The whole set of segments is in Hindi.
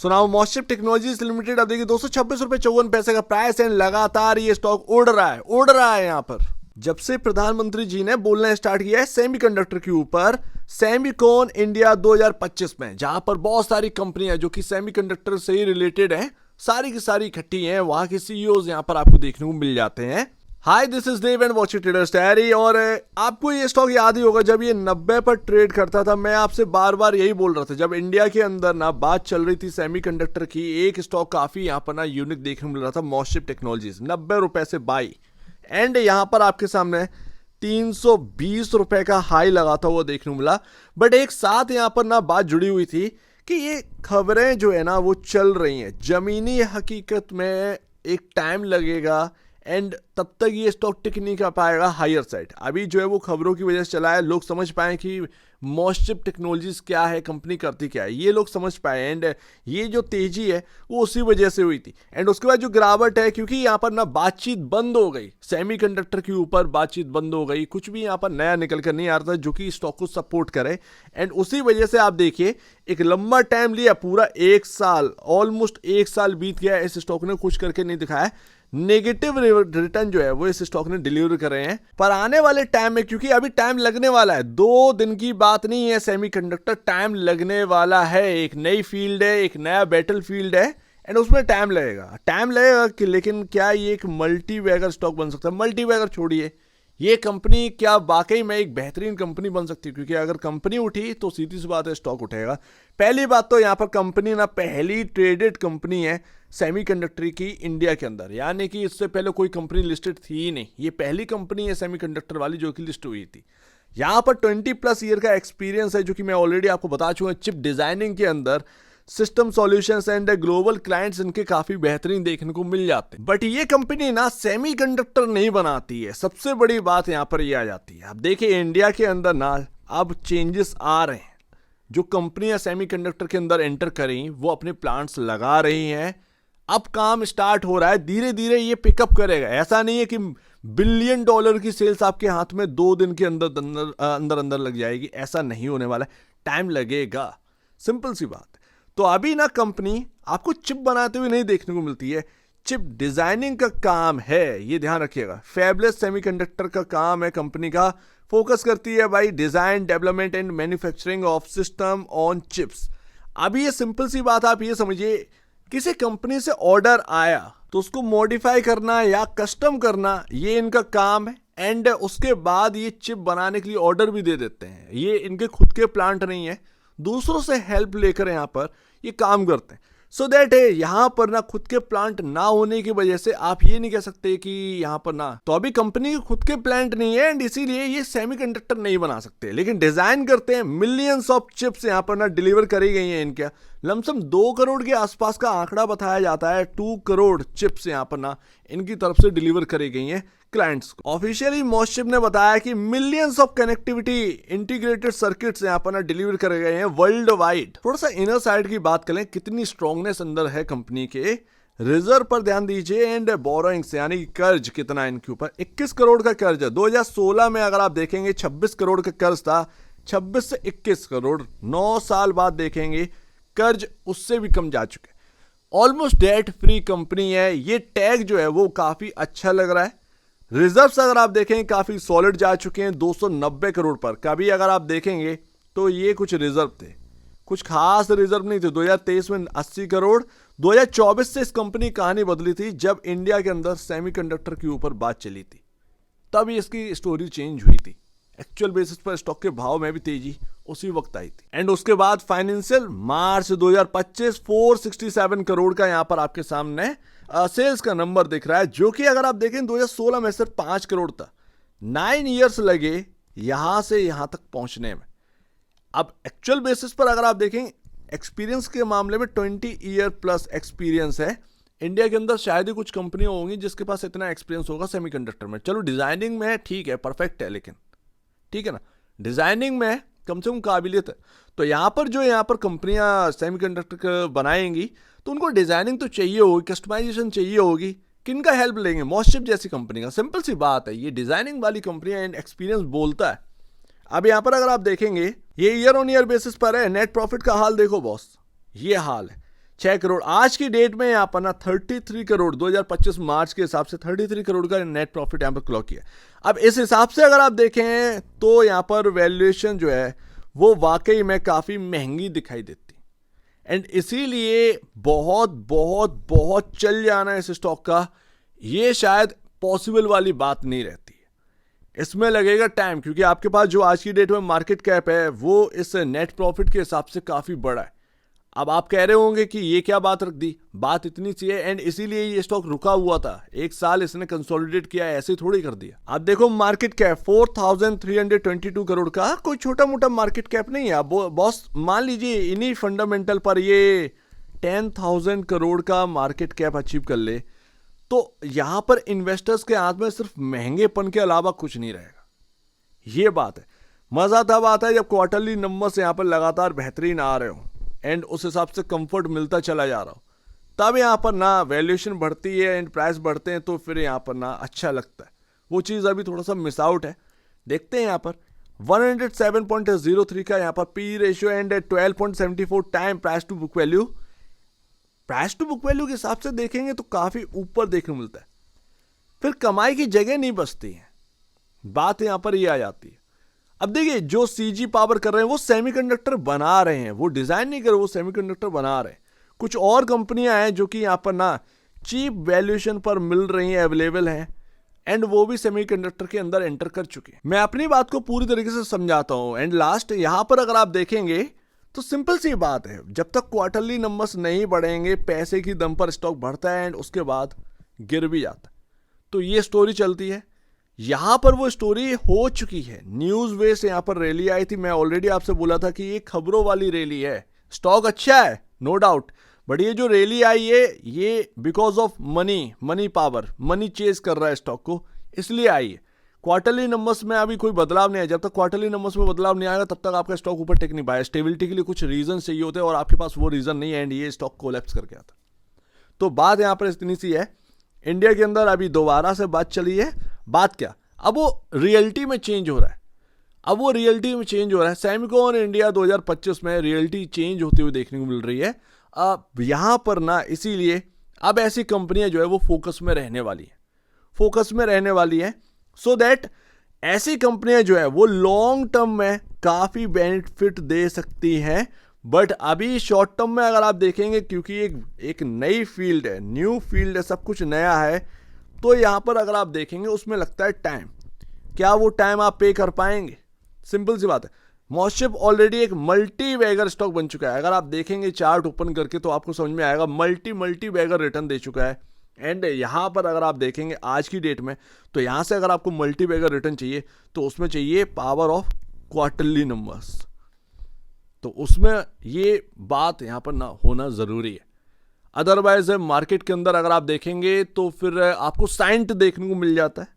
सुनाओ मॉस्टिप टेक्नोलॉजीज लिमिटेड अब देखिए 226 रुपए 54 पैसे का प्राइस एंड लगातार ये स्टॉक उड़ रहा है यहाँ पर। जब से प्रधानमंत्री जी ने बोलना स्टार्ट किया है सेमीकंडक्टर के ऊपर, सेमीकॉन इंडिया 2025 में, जहां पर बहुत सारी कंपनियां जो कि सेमीकंडक्टर से ही रिलेटेड है, सारी की सारी इकट्ठी हैं, वहां के सीईओज यहां पर आपको देखने को मिल जाते हैं। Hi this is Dev and watching traders diary. और आपको ये स्टॉक याद ही होगा जब ये 90 पर ट्रेड करता था, मैं आपसे बार बार यही बोल रहा था, जब इंडिया के अंदर ना बात चल रही थी सेमीकंडक्टर की, एक स्टॉक काफी यहाँ पर ना यूनिक देखने को मिल रहा था, मॉस्टिप टेक्नोलॉजीज, 90 रुपए से बाई एंड यहां पर आपके सामने 320 रुपए का हाई लगा था वो देखने को मिला। बट एक साथ यहां पर ना बात जुड़ी हुई थी कि ये खबरें जो है ना वो चल रही हैं, जमीनी हकीकत में एक टाइम लगेगा एंड तब तक ये स्टॉक टिक नहीं कर पाएगा हायर साइड। अभी जो है वो खबरों की वजह से चला है, लोग समझ पाए कि मॉस्टिप टेक्नोलॉजीज क्या है, कंपनी करती क्या है, ये लोग समझ पाए एंड ये जो तेजी है वो उसी वजह से हुई थी। एंड उसके बाद जो गिरावट है, क्योंकि यहाँ पर ना बातचीत बंद हो गई, सेमीकंडक्टर के ऊपर बातचीत बंद हो गई, कुछ भी यहाँ पर नया निकल कर नहीं आ रहा था जो कि स्टॉक को सपोर्ट करे एंड उसी वजह से आप देखिए एक लंबा टाइम लिया, पूरा एक साल, ऑलमोस्ट एक साल बीत गया, इस स्टॉक ने कुछ करके नहीं दिखाया। नेगेटिव रिटर्न जो है वो इस स्टॉक ने डिलीवर कर रहे हैं। पर आने वाले टाइम में, क्योंकि अभी टाइम लगने वाला है, 2 दिन की बात नहीं है, सेमीकंडक्टर टाइम लगने वाला है, एक नई फील्ड है, एक नया बैटल फील्ड है एंड उसमें टाइम लगेगा कि, लेकिन क्या ये एक मल्टी बैगर स्टॉक बन सकता है? मल्टी बैगर छोड़िए, ये कंपनी क्या वाकई में एक बेहतरीन कंपनी बन सकती है? क्योंकि अगर कंपनी उठी तो सीधी सी बात है स्टॉक उठेगा। पहली बात तो यहाँ पर कंपनी ना पहली ट्रेडेड कंपनी है सेमीकंडक्टर की इंडिया के अंदर, यानी कि इससे पहले कोई कंपनी लिस्टेड थी ही नहीं, ये पहली कंपनी है सेमीकंडक्टर वाली जो कि लिस्ट हुई थी। यहाँ पर 20+ ईयर का एक्सपीरियंस है, जो कि मैं ऑलरेडी आपको बता चुका हूँ। चिप डिजाइनिंग के अंदर system solutions and global clients इनके काफी बेहतरीन देखने को मिल जाते हैं। बट ये कंपनी ना सेमीकंडक्टर नहीं बनाती है, सबसे बड़ी बात यहाँ पर ये आ जाती है। अब देखिए इंडिया के अंदर ना अब चेंजेस आ रहे हैं, जो कंपनियां सेमीकंडक्टर के अंदर एंटर करें वो अपने प्लांट्स लगा रही हैं, अब काम स्टार्ट हो रहा है, धीरे धीरे ये पिकअप करेगा। ऐसा नहीं है कि $1 बिलियन की सेल्स आपके हाथ में 2 दिन के अंदर लग जाएगी, ऐसा नहीं होने वाला है, टाइम लगेगा, सिंपल सी बात। तो अभी ना कंपनी आपको चिप बनाते हुए नहीं देखने को मिलती है, चिप डिजाइनिंग का काम है, ये ध्यान रखिएगा। फैबलेस सेमीकंडक्टर का काम है कंपनी का, फोकस करती है भाई design, development and manufacturing of system on chips. अभी ये सिंपल सी बात, आप ये समझिए, किसी कंपनी से ऑर्डर आया तो उसको मॉडिफाई करना या कस्टम करना ये इनका काम है एंड उसके बाद ये चिप बनाने के लिए ऑर्डर भी दे देते हैं। ये इनके खुद के प्लांट नहीं है, दूसरों से हेल्प लेकर यहाँ पर ये काम करते हैं। सो दैट यहाँ पर ना खुद के प्लांट ना होने की वजह से आप ये नहीं कह सकते कि यहाँ पर ना, तो अभी कंपनी के खुद के प्लांट नहीं है एंड इसीलिए ये सेमीकंडक्टर नहीं बना सकते, लेकिन डिजाइन करते हैं। मिलियंस ऑफ चिप्स यहाँ पर ना डिलीवर करी गई हैं इनके, लमसम 2 करोड़ के आसपास का आंकड़ा बताया जाता है, 2 करोड़ चिप्स यहाँ पर ना इनकी तरफ से डिलीवर करी गई हैं क्लाइंट्स को। ऑफिशियली मॉस्टिप ने बताया कि millions of connectivity integrated circuits यहाँ पर ना डिलीवर करे गए हैं वर्ल्ड वाइड। थोड़ा सा इनर साइड की बात करें, कितनी स्ट्रांगनेस अंदर है कंपनी के, रिजर्व पर ध्यान दीजिए एंड बोरोइंग्स यानी कि कर्ज कितना है इनके ऊपर, 21 करोड़ का कर्ज है। 2016 में अगर आप देखेंगे 26 करोड़ का कर्ज था, 26 से 21 करोड़, 9 साल बाद देखेंगे कर्ज उससे भी कम जा चुके, ऑलमोस्ट डेट फ्री कंपनी है। ये टैग जो है वो काफी अच्छा लग रहा है। रिजर्व्स अगर आप देखें काफी सॉलिड जा चुके हैं 290 करोड़ पर। कभी अगर आप देखेंगे तो ये कुछ रिजर्व थे, कुछ खास रिजर्व नहीं थे। 2023 में 80 करोड़, 2024 से इस कंपनी की कहानी बदली थी जब इंडिया के अंदर सेमीकंडक्टर के ऊपर बात चली थी, तब इसकी स्टोरी चेंज हुई थी। एक्चुअल बेसिस पर स्टॉक के भाव में भी तेजी उसी वक्त आई थी। एंड उसके बाद फाइनेंशियल मार्च 2025 467 करोड़ का यहां पर आपके सामने सेल्स का नंबर दिख रहा है, जो कि अगर आप देखें 2016 में सिर्फ 5 करोड़ था। 9 इयर्स लगे यहां से यहां तक पहुंचने में। अब एक्चुअल बेसिस पर अगर आप देखें एक्सपीरियंस के मामले में 20 ईयर प्लस एक्सपीरियंस है। इंडिया के अंदर शायद ही कुछ कंपनियां होंगी जिसके पास इतना एक्सपीरियंस होगा सेमीकंडक्टर में। चलो डिजाइनिंग में ठीक है, परफेक्ट है, लेकिन ठीक है ना, डिजाइनिंग में कम से कम काबिलियत है। तो यहाँ पर कंपनियां सेमीकंडक्टर बनाएंगी तो उनको डिजाइनिंग तो चाहिए होगी, कस्टमाइजेशन चाहिए होगी। किनका हेल्प लेंगे? मॉस्टिप जैसी कंपनी का। सिंपल सी बात है, ये डिजाइनिंग वाली कंपनियां एंड एक्सपीरियंस बोलता है। अब यहाँ पर अगर आप देखेंगे ये ईयर ऑन ईयर बेसिस पर है, नेट प्रॉफिट का हाल देखो बॉस, ये हाल है। 6 करोड़ आज की डेट में यहाँ पर ना 33 करोड़ 2025 मार्च के हिसाब से 33 करोड़ का नेट प्रॉफिट यहाँ पर क्लॉक किया। अब इस हिसाब से अगर आप देखें तो यहाँ पर वैल्यूएशन जो है वो वाकई में काफ़ी महंगी दिखाई देती एंड इसीलिए बहुत बहुत बहुत चल जाना इस स्टॉक का ये शायद पॉसिबल वाली बात नहीं रहती है। इसमें लगेगा टाइम, क्योंकि आपके पास जो आज की डेट में मार्केट कैप है वो इस नेट प्रॉफिट के हिसाब से काफ़ी बड़ा है। अब आप कह रहे होंगे कि ये क्या बात रख दी, बात इतनी सी है एंड इसीलिए ये स्टॉक रुका हुआ था। एक साल इसने कंसोलिडेट किया, ऐसे थोड़ी कर दिया। आप देखो मार्केट कैप 4322 करोड़ का कोई छोटा मोटा मार्केट कैप नहीं है। अब बॉस मान लीजिए इन्हीं फंडामेंटल पर ये 10,000 करोड़ का मार्केट कैप अचीव कर ले तो यहां पर इन्वेस्टर्स के हाथ में सिर्फ महंगेपन के अलावा कुछ नहीं रहेगा। ये बात है। मजा तब आता है जब क्वार्टरली नंबर्स यहां पर लगातार बेहतरीन आ रहे हो एंड उस हिसाब से कंफर्ट मिलता चला जा रहा हो, तब यहाँ पर ना वैल्यूएशन बढ़ती है एंड प्राइस बढ़ते हैं तो फिर यहाँ पर ना अच्छा लगता है। वो चीज़ अभी थोड़ा सा मिस आउट है। देखते हैं यहाँ पर 107.03 का यहाँ पर P ratio and 12.74 time price to book value. Price to book value के हिसाब से देखेंगे तो काफ़ी ऊपर देखने मिलता है। फिर कमाई की जगह नहीं बचती है, बात यहाँ पर ये आ जाती है। अब देखिए जो सीजी पावर कर रहे हैं वो सेमीकंडक्टर बना रहे हैं, वो डिजाइन नहीं कर रहे, वो सेमीकंडक्टर बना रहे हैं। कुछ और कंपनियां हैं जो कि यहाँ पर ना चीप वैल्यूएशन पर मिल रही हैं, अवेलेबल हैं एंड वो भी सेमीकंडक्टर के अंदर एंटर कर चुके हैं। मैं अपनी बात को पूरी तरीके से समझाता हूं एंड लास्ट यहां पर अगर आप देखेंगे तो सिंपल सी बात है, जब तक क्वार्टरली नंबर्स नहीं बढ़ेंगे पैसे की दम पर स्टॉक बढ़ता है एंड उसके बाद गिर भी जाता है। तो ये स्टोरी चलती है। यहां पर वो स्टोरी हो चुकी है। न्यूज वे से यहां पर रैली आई थी। मैं ऑलरेडी आपसे बोला था कि ये खबरों वाली रैली है। स्टॉक अच्छा है नो डाउट, बट ये जो रैली आई है ये because of money power, money chase कर रहा है स्टॉक को, इसलिए आई है। क्वार्टरली नंबर्स में अभी कोई बदलाव नहीं है। जब तक क्वार्टरली नंबर्स में बदलाव नहीं आएगा तब तक आपका स्टॉक ऊपर टेक नहीं पाएगा। स्टेबिलिटी के लिए कुछ रीजन चाहिए होते हैं और आपके पास वो रीजन नहीं है एंड ये स्टॉक कोलैप्स करके आता। तो बात यहां पर इतनी सी है। इंडिया के अंदर अभी दोबारा से बात चली है। बात क्या, अब वो रियलिटी में चेंज हो रहा है। सेमिकॉन इंडिया 2025 में रियलिटी चेंज होते हुए देखने को मिल रही है। अब यहां पर ना इसीलिए अब ऐसी कंपनियां जो है वो फोकस में रहने वाली है सो दैट ऐसी कंपनियां जो है वो लॉन्ग टर्म में काफी बेनिफिट दे सकती हैं। बट अभी शॉर्ट टर्म में अगर आप देखेंगे, क्योंकि एक नई फील्ड है, न्यू फील्ड है, सब कुछ नया है, तो यहां पर अगर आप देखेंगे उसमें लगता है टाइम। क्या वो टाइम आप पे कर पाएंगे? सिंपल सी बात है। मॉस्शिप ऑलरेडी एक मल्टी बैगर स्टॉक बन चुका है। अगर आप देखेंगे चार्ट ओपन करके तो आपको समझ में आएगा मल्टी बैगर रिटर्न दे चुका है एंड यहां पर अगर आप देखेंगे आज की डेट में तो यहां से अगर आपको मल्टी बैगर रिटर्न चाहिए तो उसमें चाहिए पावर ऑफ क्वार्टरली नंबर्स। तो उसमें ये बात यहां पर ना होना जरूरी है। अदरवाइज मार्केट के अंदर अगर आप देखेंगे तो फिर आपको साइंट देखने को मिल जाता है।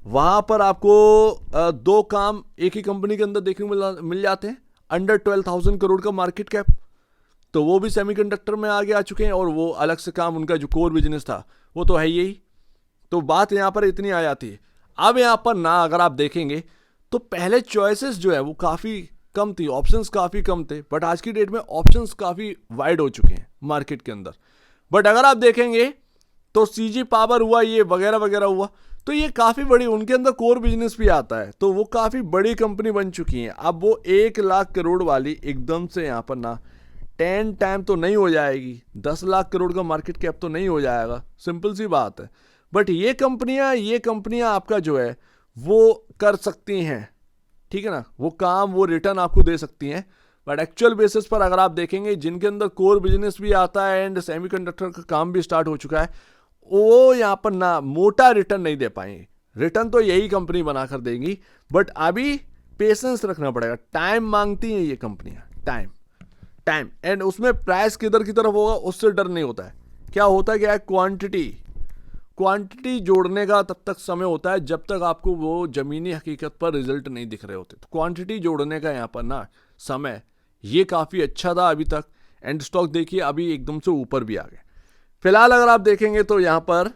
वहां पर आपको दो काम एक ही कंपनी के अंदर देखने को मिल जाते हैं। अंडर 12,000 करोड़ का मार्केट कैप, तो वो भी सेमीकंडक्टर में आगे आ चुके हैं और वो अलग से काम, उनका जो कोर बिजनेस था वो तो है यही। तो बात यहां पर इतनी आ जाती है। अब यहां पर ना अगर आप देखेंगे तो पहले चॉइसेस जो है वो काफी कम थी, ऑप्शंस काफी कम थे, बट आज की डेट में ऑप्शंस काफी वाइड हो चुके हैं मार्केट के अंदर। बट अगर आप देखेंगे तो सीजी पावर हुआ, ये वगैरह वगैरह हुआ, तो ये काफी बड़ी, उनके अंदर कोर बिजनेस भी आता है, तो वो काफी बड़ी कंपनी बन चुकी है। अब वो 1 लाख करोड़ वाली एकदम से यहाँ पर ना 10 टाइम तो नहीं हो जाएगी, 10 लाख करोड़ का मार्केट कैप तो नहीं हो जाएगा, सिंपल सी बात है। बट ये कंपनियां आपका जो है वो कर सकती हैं, ठीक है ना, वो काम, वो रिटर्न आपको दे सकती हैं। बट एक्चुअल बेसिस पर अगर आप देखेंगे जिनके अंदर कोर बिजनेस भी आता है एंड सेमीकंडक्टर का काम भी स्टार्ट हो चुका है, वो यहाँ पर ना मोटा रिटर्न नहीं दे पाएंगे। रिटर्न तो यही कंपनी बनाकर देंगी, बट अभी पेशेंस रखना पड़ेगा। टाइम मांगती हैं ये कंपनियां, टाइम एंड उसमें प्राइस किधर की तरफ होगा उससे डर नहीं होता है। क्या होता है, क्या है, क्वांटिटी जोड़ने का तब तक समय होता है जब तक आपको वो जमीनी हकीकत पर रिजल्ट नहीं दिख रहे होते। तो क्वांटिटी जोड़ने का यहाँ पर ना समय ये काफ़ी अच्छा था अभी तक एंड स्टॉक देखिए अभी एकदम से ऊपर भी आ गए। फिलहाल अगर आप देखेंगे तो यहाँ पर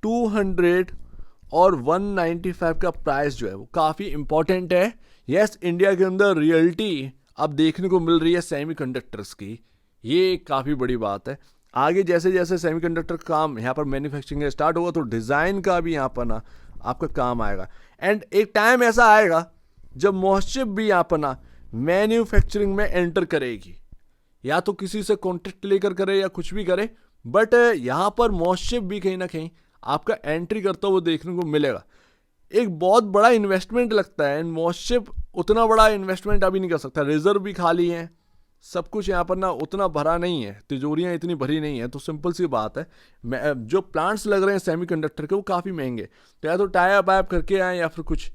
200 और 195 का प्राइस जो है वो काफ़ी इंपॉर्टेंट है। यस, इंडिया के अंदर रियलिटी अब देखने को मिल रही है सेमीकंडक्टर्स की, ये काफ़ी बड़ी बात है। आगे जैसे जैसे सेमीकंडक्टर काम यहाँ पर मैन्युफैक्चरिंग स्टार्ट होगा तो डिज़ाइन का भी यहाँ पर ना आपका काम आएगा। एंड एक टाइम ऐसा आएगा जब मोहशिप भी यहाँ पर ना मैन्युफैक्चरिंग में एंटर करेगी, या तो किसी से कॉन्ट्रैक्ट लेकर करे या कुछ भी करे, बट यहाँ पर मोहशिप भी कहीं ना कहीं आपका एंट्री करता हुआ देखने को मिलेगा। एक बहुत बड़ा इन्वेस्टमेंट लगता है एंड मोहशिप उतना बड़ा इन्वेस्टमेंट अभी नहीं कर सकता, रिजर्व भी खाली हैं, सब कुछ यहाँ पर ना उतना भरा नहीं है, तिजोरियाँ इतनी भरी नहीं है। तो सिंपल सी बात है, जो प्लांट्स लग रहे हैं सेमीकंडक्टर के वो काफ़ी महंगे, तो या तो टाई अप वाइप करके आए या फिर कुछ,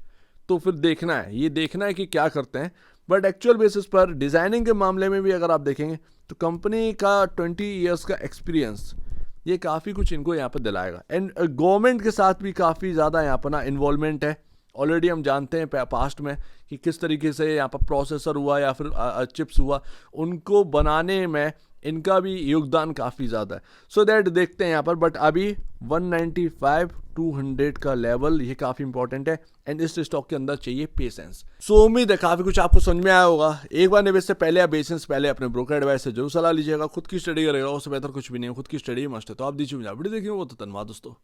तो फिर देखना है, ये देखना है कि क्या करते हैं। बट एक्चुअल बेसिस पर डिज़ाइनिंग के मामले में भी अगर आप देखेंगे तो कंपनी का 20 ईयर्स का एक्सपीरियंस ये काफ़ी कुछ इनको यहाँ पर दिलाएगा। एंड गवर्नमेंट के साथ भी काफ़ी ज़्यादा यहाँ पर ना इन्वॉल्वमेंट है। ऑलरेडी हम जानते हैं पास्ट में कि किस तरीके से यहाँ पर प्रोसेसर हुआ या फिर चिप्स हुआ, उनको बनाने में इनका भी योगदान काफ़ी ज़्यादा है। सो दैट देखते हैं यहाँ पर, बट अभी 195 200 का लेवल ये काफ़ी इंपॉर्टेंट है एंड इस स्टॉक के अंदर चाहिए पेशेंस। सो उम्मीद है काफ़ी कुछ आपको समझ में आया होगा। एक बार निवेश से पहले या पेशेंस पहले अपने ब्रोकर एडवाइस से जरूर सलाह लीजिएगा। खुद की स्टडी करेगा, उससे बेहतर कुछ भी नहीं है, खुद की स्टडी मस्ट है। तो आप दीजिए मुझे वीडियो देखिए, वो तो धन्यवाद दोस्तों।